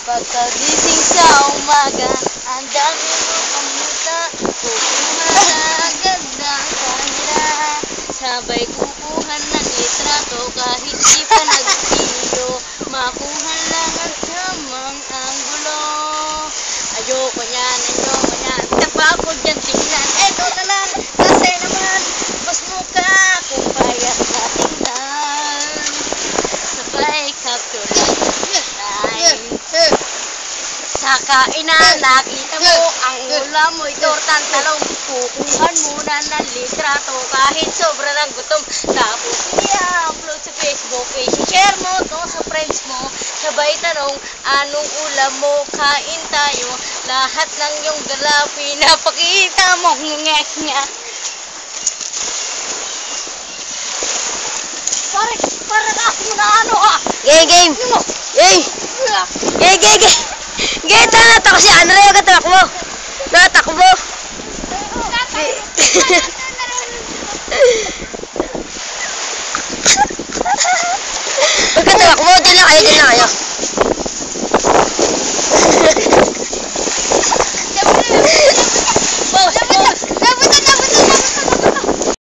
Pagkagising sa umaga, ang dami mo kamuta. Kukuha na agad ng kanila. Sabay kukuha ng litrato kahit di pa nagpilo. Makuha lang ang tamang anggulo. Ayoko niyan. Taba ko dyan tingnan. Eto na lang, kasi naman mas mukha kung payat na tingnan. Sabay capture time. Sa kainan, nakita mo ang ulam mo'y tortang talong. Kukuhan muna ng litrato kahit sobra ng gutom. Tapos i-upload sa Facebook, i-share mo to sa friends mo. Sabay tanong, anong ulam mo? Kain tayo. Lahat ng iyong galaw, pinapakita mo. Nga. Pare na ako na ano ha? Game! Gita na tako si Andre, huwag ka takbo. Natakbo. Huwag ka takbo, din na kayo.